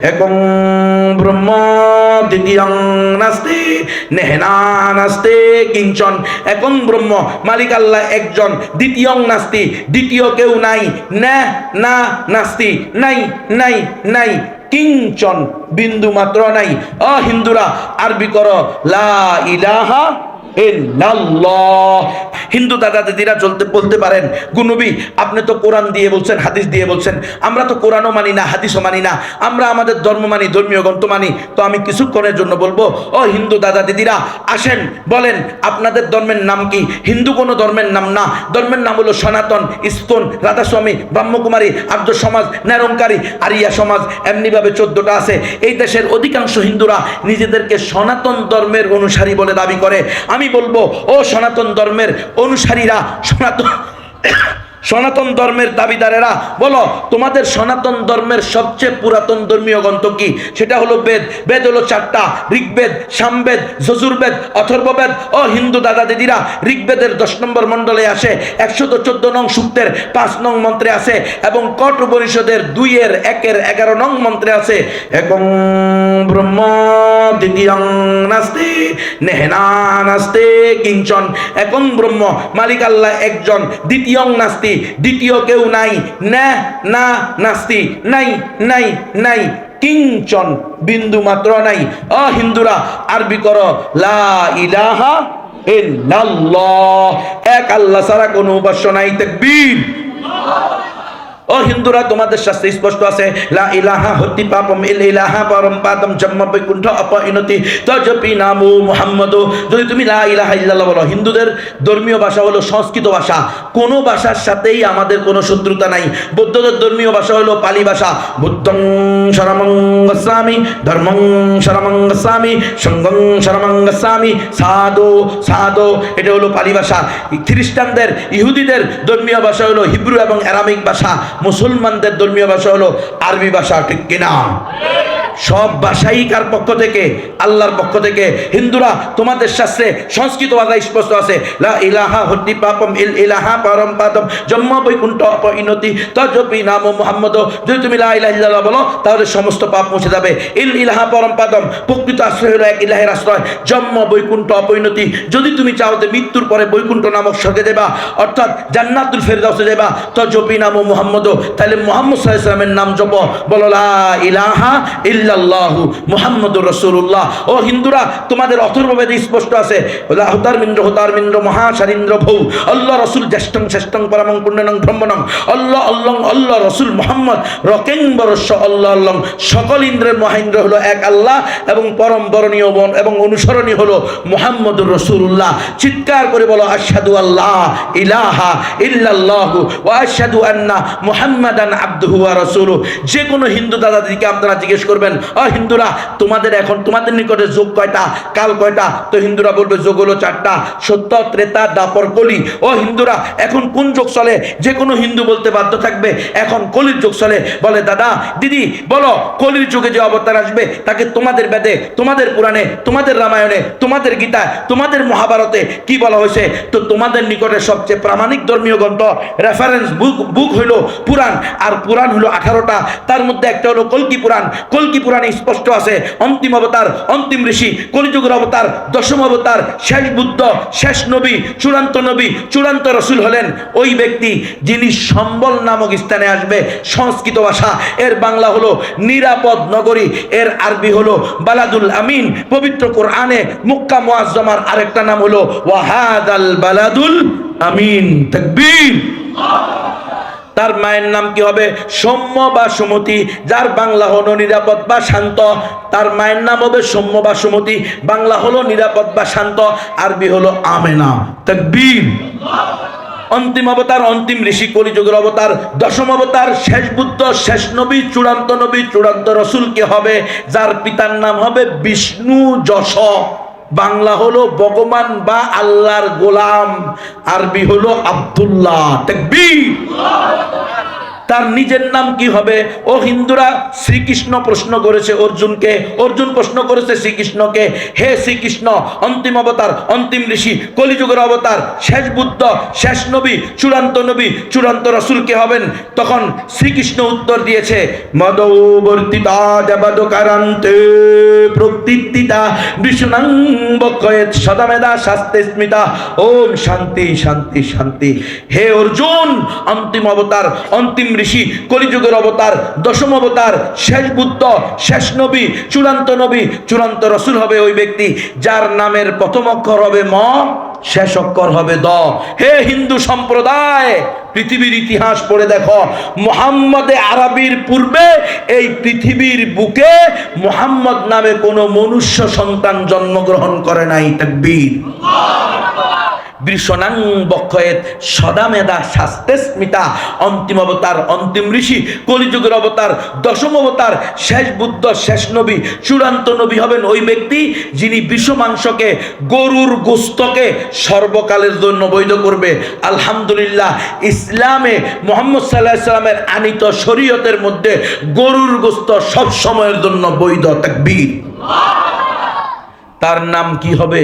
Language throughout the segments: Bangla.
একং ব্রহ্ম দ্বিতীয়ং নাস্তি নেহনা নাস্তে কিঞ্চন। একং ব্রহ্ম মালিক আল্লাহ একজন, দ্বিতীয়ং নাস্তি দ্বিতীয় কেউ নাই, না না নাস্তি নাই নাই নাই, কিঞ্চন বিন্দু মাত্র নাই। হিন্দুরা আরবি করো লা ইলাহা ইল্লাল্লাহ। হিন্দু দাদা দিদিরা বলতে পারেন গুনবী আপনি তো কোরআন দিয়ে বলছেন, হাদিস দিয়ে বলছেন, আমরা তো কোরআনও মানি না, হাদিসও মানি না, আমরা আমাদের ধর্ম মানি, ধর্মীয় গ্রন্থ মানি। তো আমি কিছুক্ষণের জন্য বলবো, হিন্দু দাদা দিদিরা আসেন বলেন আপনাদের ধর্মের নাম কি? হিন্দু কোনো ধর্মের নাম না, ধর্মের নাম হলো সনাতন, ইস্কন, রাধাস্বামী, ব্রহ্মকুমারী, আর্য সমাজ, নিরঙ্কারী, আরিয়া সমাজ, এমনিভাবে 14টা আছে। এই দেশের অধিকাংশ হিন্দুরা নিজেদেরকে সনাতন ধর্মের অনুসারী বলে দাবি করে। আমি বলবো সনাতন ধর্মের অনুসারীরা, সনাতন ধর্মের দাবিদারেরা, বলো তোমাদের সনাতন ধর্মের সবচেয়ে পুরাতন ধর্মীয় গ্রন্থ কি? সেটা হলো বেদ। বেদ হলো 4টা, ঋগ্বেদ, সামবেদ, যজুর্বেদ, অথর্ববেদ। হিন্দু দাদা দিদিরা, ঋগ্বেদের 10 নম্বর মণ্ডলে আসে 114 নং সূক্তের 5 নং মন্ত্রে আছে, এবং কঠ উপনিষদের 2-এর 1-এর 11 নং মন্ত্রে আছে একং ব্রহ্ম দ্বিতীয়ং নাস্তি নেহনা নাস্তে কিঞ্চন। একং ব্রহ্ম মালিক আল্লাহ একজন, দ্বিতীয়ং নাস্তি দ্বিতীয় কেউ নাই, না না নাস্তি নাই নাই নাই, কিঞ্চন বিন্দু মাত্র নাই। হিন্দুরা আরবি করো লা ইলাহা ইল্লাল্লাহ। এক আল্লাহ ছাড়া কোনো উপাস্য নাই। তাকবীর। হিন্দুরা তোমাদের শাস্ত্রে স্পষ্ট আছে লা ইলাহা হতি পাপম ইল ইলাহা পরম পাদম জন্ম বৈকুণ্ঠ অপইনতি তজপি নামু মুহাম্মদ। যদি তুমি লা ইলাহা ইল্লাল্লাহ বলো, হিন্দুদের ধর্মীয় ভাষা হলো সংস্কৃত ভাষা, কোনো ভাষার সাথেই আমাদের কোনো শত্রুতা নাই। বৌদ্ধদের ধর্মীয় ভাষা হলো পালি ভাষা, বুদ্ধং শরণং গচ্ছামি, ধর্মং শরণং গচ্ছামি, সংঘং শরণং গচ্ছামি, সাধু সাধু, এটা হলো পালি ভাষা। খ্রিস্টানদের, ইহুদিদের ধর্মীয় ভাষা হলো হিব্রু এবং অ্যারামিক ভাষা। মুসলমানদের ধর্মীয় ভাষা হলো আরবি ভাষা। ঠিক কিনা? সব ভাষাই কার পক্ষ থেকে? আল্লাহর পক্ষ থেকে। হিন্দুরা তোমাদের শাস্ত্রে সংস্কৃত ভাষায় স্পষ্ট আছে লা ইলাহা হতি পাপম ইল ইলাহা পরম পাদম জন্ম বৈকুণ্ঠ অপইনতি তজপি নাম মুহাম্মদ। যদি তুমি লা ইলাহা ইল্লাল্লাহ বলো তাহলে সমস্ত পাপ মুছে যাবে। ইল ইলাহা পরম পাদম, প্রকৃত আশ্রয় হলো এক ইলাহের আশ্রয়, জন্ম বৈকুণ্ঠ অপইনতি। যদি তুমি চাও যে মৃত্যুর পরে বৈকুণ্ঠ নামক স্বর্গে দেবা, অর্থাৎ জান্নাতুল ফেরদাউসে দেবা, তজপি নাম মুহাম্মদ, তাহলে মুহাম্মদ সাল্লাল্লাহু আলাইহি ওয়াসাল্লামের নাম জপ, বলো লা ইলাহা ইল্লাল্লাহু মুহাম্মাদুর রাসূলুল্লাহ। হিন্দুরা তোমাদের অথর্ববেদে স্পষ্ট আছে হোতারমিন্দ্র মহাশারিন্দ্র ভৌ আল্লাহ রসুল জ্যেষ্ঠং শ্রেষ্ঠং পরমং পুণ্যনং ব্রহ্মণং আল্লাহ আল্লাহ আল্লাহ রসুল মোহাম্মদ রকেং বরস্য আল্লাহ আল্লাহ। সকল ইন্দ্রের মহেন্দ্র হলো এক আল্লাহ, এবং পরম বরণীয় এবং অনুসরণীয় হলো মুহাম্মাদুর রাসূলুল্লাহ। চিৎকার করে বলো আশহাদু আল্লাহ ইলাহা ইল্লাল্লাহু ওয়া আশহাদু আন্না মুহাম্মাদান আবদুহু ওয়া রাসূলুহু। যে কোনো হিন্দু দাদাদিকে আপনারা জিজ্ঞেস করবেন, হিন্দুরা তোমাদের এখন তোমাদের নিকটে যোগ কয়টা, কাল কয়টা? তো হিন্দুরা বলবে যোগ হলো 4টা, সত্য, ত্রেতা, দ্বাপর, কলি। হিন্দুরা এখন কোন যোগ চলে? যে কোনো হিন্দু বলতে বাধ্য থাকবে এখন কলির যোগ চলে। বলে দাদা দিদি বলো কলির যুগে যে অবতার আসবে তাকে তোমাদের বেদে, তোমাদের পুরাণে, তোমাদের রামায়ণে, তোমাদের গীতায়, তোমাদের মহাভারতে কি বলা হয়েছে? তো তোমাদের নিকটে সবচেয়ে প্রামাণিক ধর্মীয় গ্রন্থ, রেফারেন্স বুক হইল পুরাণ, আর পুরাণ হলো 18টা। তার মধ্যে একটা হলো কল্কি পুরাণ। কল্কি পুরাণে স্পষ্ট আছে অন্তিম অবতার, অন্তিম ঋষি, কলিযুগের অবতার, দশম অবতার, শেষ বুদ্ধ, শেষ নবী, চূড়ান্ত রসুল হলেন ওই ব্যক্তি যিনি সম্বল নামক স্থানে আসবে। সংস্কৃত ভাষা, এর বাংলা হলো নিরাপদ নগরী, এর আরবি হলো বালাদুল আমিন। পবিত্র কোরআনে মক্কা মুআজ্জামার আরেকটা নাম হলো ওয়াহাদাল বালাদুল আমিন। তাকবীর। তার মায়ের নাম কি হবে? সৌম্য বা সুমতি, যার বাংলা হলো নিরাপদ বা শান্ত। তার মায়ের নাম হবে সৌম্য বা সুমতি, বাংলা হলো নিরাপদ বা শান্ত, আরবি হলো আমেনা। তাকবীর। অন্তিম অবতার, অন্তিম ঋষি, কলিযুগের অবতার, দশম অবতার, শেষ বুদ্ধ, শেষ নবী, চূড়ান্ত রসুল কে হবে? যার পিতার নাম হবে বিষ্ণু যশ, বাংলা হলো ভগবান বা আল্লাহর গোলাম, আরবি হলো আব্দুল্লাহ। তাকবীর। তার নিজের নাম কি হবে? ও হিন্দুরা, শ্রীকৃষ্ণ প্রশ্ন করেছে অর্জুনকে, অর্জুন প্রশ্ন করেছে শ্রীকৃষ্ণকে, হে শ্রীকৃষ্ণ, অন্তিম অবতার, অন্তিম ঋষি, কলিযুগের অবতার, শেষ বুদ্ধ, শেষ নবী, চূড়ান্ত রাসূল কে হবেন? তখন শ্রীকৃষ্ণ উত্তর দিয়েছে, মদবর্তিতা জবদকারান্তে প্রকৃতিতা বিষ্ণুং বক্ষয়েত সদামেদা শাস্তে স্মিতা। ওম শান্তি শান্তি শান্তি। হে অর্জুন, অন্তিম অবতার, অন্তিম ঋষি, কলিযুগের অবতার, দশম অবতার, শেষ বুদ্ধ, শেষ নবী, চূড়ান্ত রাসূল হবে ওই ব্যক্তি যার নামের প্রথম অক্ষর হবে ম, শেষ অক্ষর হবে দ। হে হিন্দু সম্প্রদায়, পৃথিবীর ইতিহাস পড়ে দেখো, মুহাম্মদে আরবির পূর্বে এই পৃথিবীর বুকে মুহাম্মদ নামে কোনো মনুষ্য সন্তান জন্মগ্রহণ করে নাই। তাকবীর। বৃষণাং বক্ষয়েত সদামেদা শাস্তে স্মিতা। অন্তিম অবতার, অন্তিম ঋষি, কলিযুগের অবতার, দশম অবতার, শেষ বুদ্ধ, শেষ নবী, চূড়ান্ত নবী হবেন ওই ব্যক্তি যিনি বিষ মাংসকে, গরুর গোস্তকে সর্বকালের জন্য বৈধ করবে। আলহামদুলিল্লাহ, ইসলামে মুহাম্মদ সাল্লাল্লাহু আলাইহি সাল্লামের আনিত শরীয়তের মধ্যে গরুর গোস্ত সব সময়ের জন্য বৈধ। তাকবীর। তার নাম কি হবে?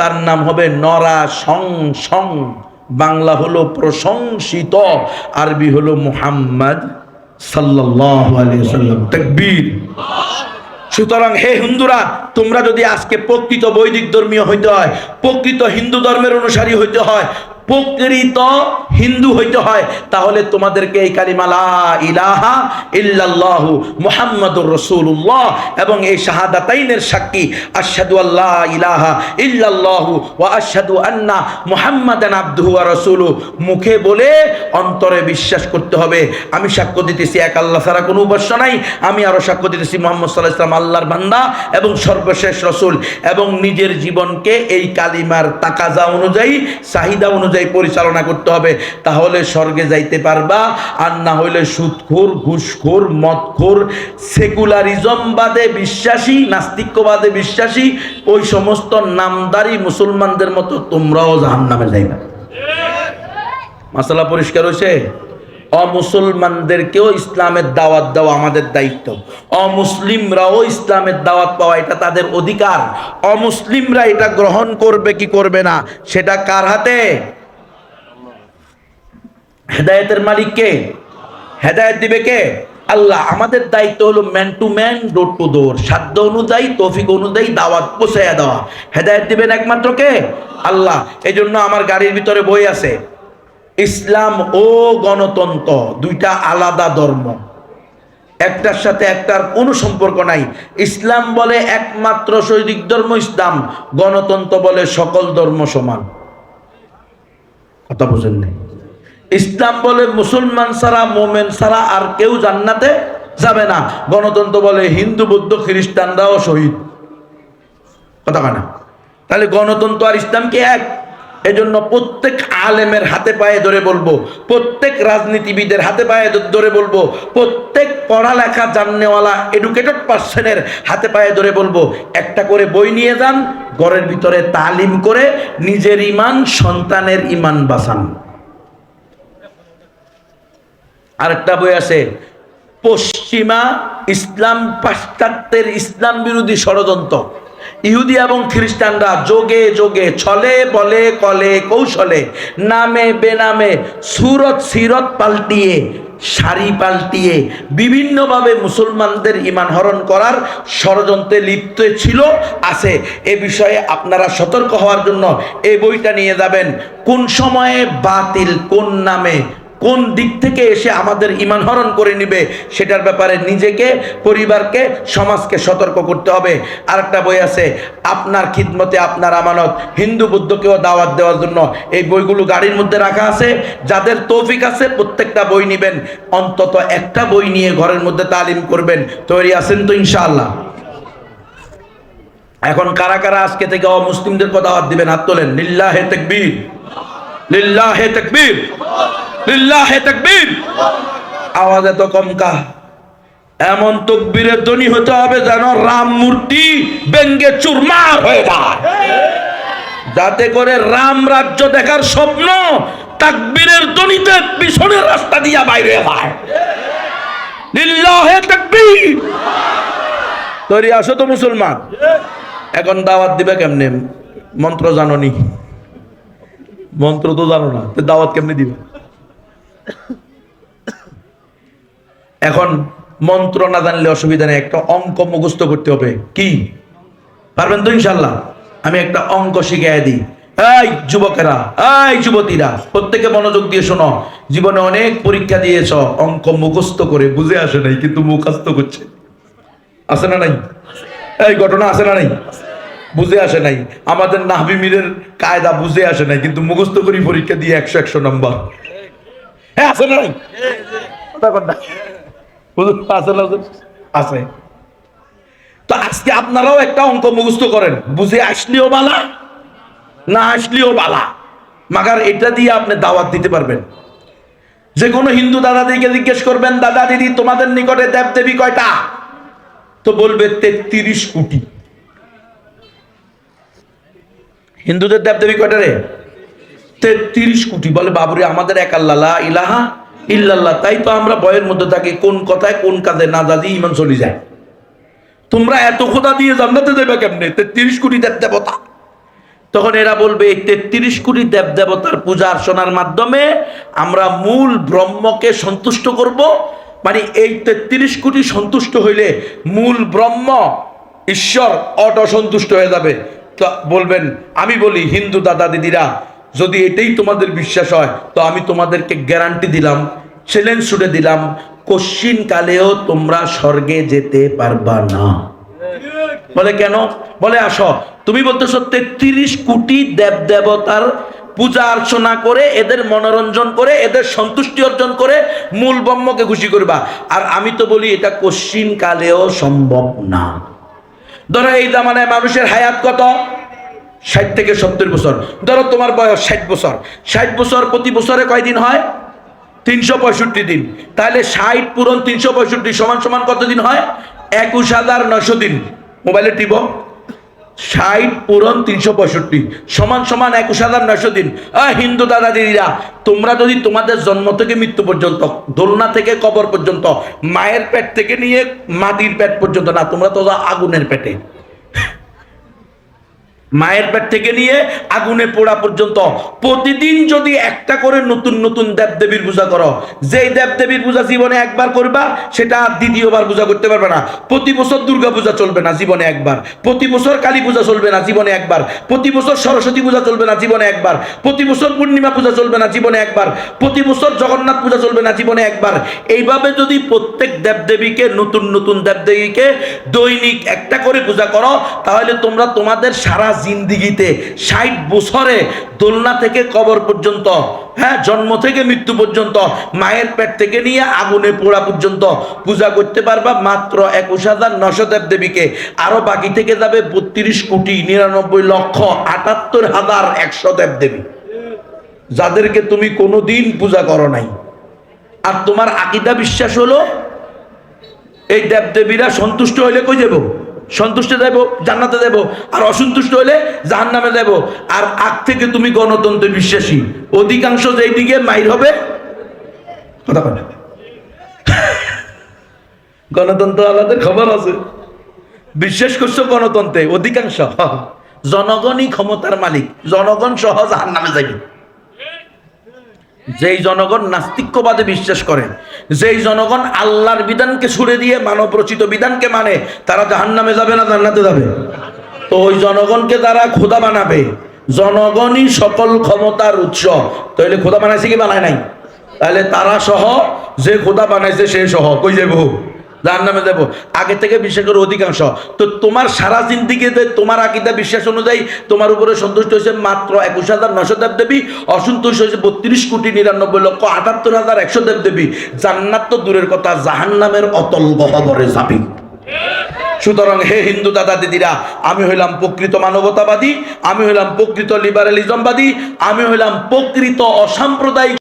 তার নাম হবে নরা সং সং। বাংলা হলো প্রশংসিত, আরবি হলো মুহাম্মদ সাল্লাল্লাহু আলাইহি ওয়াসাল্লাম। তাকবীর। সুতরাং হে হিন্দুরা, তোমরা যদি আজকে প্রকৃত বৈদিক ধর্মীয় হইতে হয়, প্রকৃত হিন্দু ধর্মের অনুসারী হইতে হয়, প্রকৃত হিন্দু হইতে হয়, তাহলে তোমাদেরকে এই কালিমা লা ইলাহা ইল্লাল্লাহু মুহাম্মাদুর রাসূলুল্লাহ এবং এই শাহাদাতাইনের সাক্ষী আশহাদু আল্লা ইলাহা ইল্লাল্লাহু ওয়া আশহাদু আন্না মুহাম্মাদান আবদুহু ওয়া রাসূলুহু মুখে বলে অন্তরে বিশ্বাস করতে হবে। আমি সাক্ষ্য দিতেছি এক আল্লাহ ছাড়া কোনো উপাস্য নাই, আমি আরো সাক্ষ্য দিতেছি মুহাম্মদ সাল্লাল্লাহু আলাইহি ওয়াসাল্লাম আল্লাহর বান্দা এবং সর্বশেষ রাসূল, এবং নিজের জীবনকে এই কালিমার তাকাজা অনুযায়ী, চাহিদা অনুযায়ী পরিচালনা করতে হবে, তাহলে স্বর্গে যাইতে পারবা। আর না হইলে সুদখোর, ঘুষখোর, মদখোর, সেকুলারিজম বাদে বিশ্বাসী, নাস্তিক্যবাদে বিশ্বাসী ওই সমস্ত নামদারি মুসলমানদের মতো তোমরাও জাহান্নামে যাইবা। মাসালা পরিষ্কার হয়েছে? অমুসলমানদেরকেও ইসলামের দাওয়াত দেওয়া আমাদের দায়িত্ব, অমুসলিমরাও ইসলামের দাওয়াত পাওয়া এটা তাদের অধিকার। অমুসলিমরা এটা গ্রহণ করবে কি করবে না সেটা কার হাতে? হেদায়েতের মালিক কে? হেদায়েত দিবে কে? আল্লাহ। আমাদের দায়িত্ব হলো man to man, door to door, সাধ্য অনুযায়ী, তৌফিক অনুযায়ী দাওয়াত পৌঁছাইয়া দেওয়া। হেদায়েত দিবেন একমাত্র কে? আল্লাহ। এই জন্য আমার গাড়ির ভিতরে বই আছে, ইসলাম ও গণতন্ত্র দুইটা আলাদা ধর্ম, একটার সাথে একটার কোনো সম্পর্ক নাই। ইসলাম বলে একমাত্র শৈদিক ধর্ম ইসলাম, গণতন্ত্র বলে সকল ধর্ম সমান। কথা বুঝেন নাই? ইসলাম বলে মুসলমান ছাড়া, মোমেন ছাড়া আর কেউ জান্নাতে যাবে না। গণতন্ত্র বলে হিন্দু, বৌদ্ধ, খ্রিস্টানরাও শহীদ। কথা কানা? তাহলে গণতন্ত্র আর ইসলাম কি এক? এজন্য প্রত্যেক আলেমের হাতে পায়ে ধরে বলবো, প্রত্যেক রাজনীতিবিদের হাতে পায়ে ধরে বলবো, প্রত্যেক পড়ালেখা জাননেওয়ালা এডুকেটেড পার্সনের হাতে পায়ে ধরে বলবো, একটা করে বই নিয়ে যান, ঘরের ভিতরে তালিম করে নিজের ইমান, সন্তানের ইমান বাঁচান। আরেকটা বই আছে, পশ্চিমা ইসলাম, পাশ্চাত্যের ইসলাম বিরোধী ষড়যন্ত্র। ইহুদি এবং খ্রিস্টানরা যোগে যোগে, ছলে বলে কলে কৌশলে, নামে বেনামে, সুরত সিরত পাল্টিয়ে, শাড়ি পাল্টিয়ে বিভিন্নভাবে মুসলমানদের ঈমান হরণ করার ষড়যন্ত্রে লিপ্ত ছিল, আছে। এ বিষয়ে আপনারা সতর্ক হওয়ার জন্য এই বইটা নিয়ে যাবেন। কোন সময়ে বাতিল কোন নামে কোন দিক থেকে এসে আমাদের ঈমান হরণ করে নিবে সেটার ব্যাপারে নিজেকে, পরিবারকে, সমাজকে সতর্ক করতে হবে। আরেকটা বই আছে, আপনার খিদমতে আপনার আমানত, হিন্দু বুদ্ধকেও দাওয়াত দেওয়ার জন্য। এই বইগুলো গাড়ির মধ্যে রাখা আছে, যাদের তৌফিক আছে প্রত্যেকটা বই নেবেন, অন্তত একটা বই নিয়ে ঘরের মধ্যে তালিম করবেন। তৈরি আছেন তো ইনশাআল্লাহ? এখন কারা কারা আজকে থেকে অমুসলিমদেরকে দাওয়াত দিবেন? হাত তোলেন। লিল্লাহে তাকবীর, লিল্লাহে তাকবীর, লিল্লাহে তাকবীর। আওয়াজ এত কম কা? এমন তাকবীরের ধ্বনি হতে হবে যেন রাম মূর্তি ব্যঙ্গে চুরমার হয়ে যায়, যাতে করে রাম রাজ্য দেখার স্বপ্ন তাকবীরের ধ্বনিতে পিছনের রাস্তা দিয়া বাইরে হয়। লিল্লাহে তাকবীর। তৈরি আসো তো মুসলমান। এখন দাওয়াত দিবে কেমনে? মন্ত্র জানো নি? মন্ত্র তো জানো না, দাওয়াত কেমনে দিবে? এখন মন্ত্র না জানলে অসুবিধা নেই, একটা অঙ্ক মুখস্থ করতে হবে। কি পারবেন তো ইনশাল্লাহ? আমি একটা অঙ্ক শিখিয়ে দিই। এই যুবকেরা, এই যুবতীরা, প্রত্যেকে মনোযোগ দিয়ে শোনো। জীবনে অনেক পরীক্ষা দিয়েছ, অঙ্ক মুখস্থ করে বুঝে আসে নাই, কিন্তু মুখস্থ করছে। আছে না নাই? এই ঘটনা আছে না নাই? বুঝে আসে নাই। আমাদের নাহবি মীরের কায়দা বুঝে আসে নাই, কিন্তু মুখস্থ করি পরীক্ষা দিয়ে 100 নম্বর। হ্যাঁ, আছে না নাই? আছে। তো আজকে আপনারাও একটা অঙ্ক মুখস্থ করেন, বুঝে আসলেও বালা, না আসলেও বালা, মাগার এটা দিয়ে আপনি দাওয়াত দিতে পারবেন। যে কোনো হিন্দু দাদা দিদিকে জিজ্ঞেস করবেন, দাদা দিদি তোমাদের নিকটে দেব দেবী কয়টা? তো বলবে 33 কোটি। হিন্দুদের দেব দেবী কয়টা রে? 33 কোটি। বলে বাবুরে, আমাদের এক আল্লাহ, লা ইলাহা ইল্লাল্লাহ। তাই তো আমরা ভয়ের মধ্যে থাকি, কোন কথায় কোন কাজে না জানি ইমান চলে যায়। তোমরা এত খোদা দিয়ে জান্নাতে দেবে কেমনে? 33 কোটি দেব দেবতা। তখন এরা বলবে, এই 33 কোটি দেব দেবতার পূজা অর্চনার মাধ্যমে আমরা মূল ব্রহ্মকে সন্তুষ্ট করব। মানে এই 33 কোটি সন্তুষ্ট হইলে মূল ব্রহ্ম ঈশ্বর অটো সন্তুষ্ট হয়ে যাবে। তো বলবেন, আমি বলি হিন্দু দাদা দিদিরা, যদি এটাই তোমাদের বিশ্বাস হয়, তো আমি তোমাদেরকে গ্যারান্টি দিলাম, চ্যালেঞ্জ ছুড়ে দিলাম, কশ্চিন কালেও তোমরা স্বর্গে যেতে পারবা না। বলে কেন? বলে আসো, তুমি বলতেছো 33 কোটি দেব দেবতার পূজা অর্চনা করে, এদের মনোরঞ্জন করে, এদের সন্তুষ্টি অর্জন করে মূল ব্রহ্মকে খুশি করবা। আর আমি তো বলি এটা কশ্চিন কালেও সম্ভব না। ধরো এই জামানায় মানুষের হায়াত কত? 60 থেকে 70 বছর। ধরো তোমার বয়স 60 বছর। 60 বছর প্রতি বছরে কয়দিন হয়? 365 দিন। তাহলে 60 পূরণ 365 সমান সমান কত দিন হয়? 21,900 দিন। মোবাইলে টিপো, 60 পূরণ 365 সমান সমান 21,900 দিন। হিন্দু দাদা দিদিরা, তোমরা যদি তোমাদের জন্ম থেকে মৃত্যু পর্যন্ত, দোলনা থেকে কবর পর্যন্ত, মায়ের পেট থেকে নিয়ে মাটির পেট পর্যন্ত, না তোমরা তো আগুনের পেটে, মায়ের পেট থেকে নিয়ে আগুনে পোড়া পর্যন্ত প্রতিদিন যদি একটা করে নতুন নতুন দেবদেবীর পূজা করো, যেই দেবদেবীর পূজা জীবনে একবার করবা সেটা দ্বিতীয়বার পূজা করতে পারবে না। প্রতি বছর দুর্গা পূজা চলবে না, জীবনে একবার। প্রতি বছর কালী পূজা চলবে না, জীবনে একবার। প্রতি বছর সরস্বতী পূজা চলবে না, জীবনে একবার। প্রতি বছর পূর্ণিমা পূজা চলবে না, জীবনে একবার। প্রতি বছর জগন্নাথ পূজা চলবে না, জীবনে একবার। এইভাবে যদি প্রত্যেক দেবদেবীকে, নতুন নতুন দেবদেবীকে দৈনিক একটা করে পূজা করো, তাহলে তোমরা তোমাদের সারা জিন্দিগিতে 60 বছরে দোলনা থেকে কবর পর্যন্ত, হ্যাঁ, জন্ম থেকে মৃত্যু পর্যন্ত, মায়ের পেট থেকে নিয়ে আগুনে পোড়া পর্যন্ত পূজা করতে পারবা মাত্র 21,900 দেবদেবীকে। আরো বাকি থেকে যাবে 32,99,78,100 দেবদেবী, যাদেরকে তুমি কোনোদিন পূজা করো নাই। আর তোমার আকীদা বিশ্বাস হলো এই দেবদেবীরা সন্তুষ্ট হইলে কই যাবো? সন্তুষ্ট দেব, জান্নাতে দেব। আর অসন্তুষ্ট হলে জাহান্নামে দেব। আর আগ থেকে তুমি গণতন্ত্রে বিশ্বাসী, অধিকাংশ যেই দিকে মাইর হবে, কথা বলে গণতন্ত্র আলাদের খবর আছে, বিশ্বাস করছো গণতন্ত্রে, অধিকাংশ জনগণই ক্ষমতার মালিক, জনগণ সহ জাহান্নামে যাবে। যেই জনগণ নাস্তিক্যবাদে বিশ্বাস করে, যেই জনগণ আল্লাহর বিধানকে ছুড়ে দিয়ে মানব রচিত বিধানকে মানে, তারা জাহান্নামে যাবে না জান্নাতে যাবে? তো ওই জনগণকে তারা খোদা বানাবে। জনগণই সকল ক্ষমতার উৎস। তাহলে খোদা বানাইছে কি বানায় নাই? তাহলে তারা সহ, যে খোদা বানাইছে সে সহ কই যাবো? জাহান্নামে দেব। আগে থেকে বিশ্বাস করে অধিকাংশ। তো তোমার সারা জিন্দিগিতে তোমার আকীদা বিশ্বাস অনুযায়ী তোমার উপরে সন্তুষ্ট হয়েছে মাত্র 21,900 দেবদেবী, অসন্তুষ্ট হয়েছে 32,99,78,100 দেবদেবী। জান্নাত তো দূরের কথা, জাহান্নামের অতল গহ্বরে যাবে। সুতরাং হে হিন্দু দাদা দিদিরা, আমি হইলাম প্রকৃত মানবতাবাদী, আমি হইলাম প্রকৃত লিবারালিজমবাদী, আমি হইলাম প্রকৃত অসাম্প্রদায়িক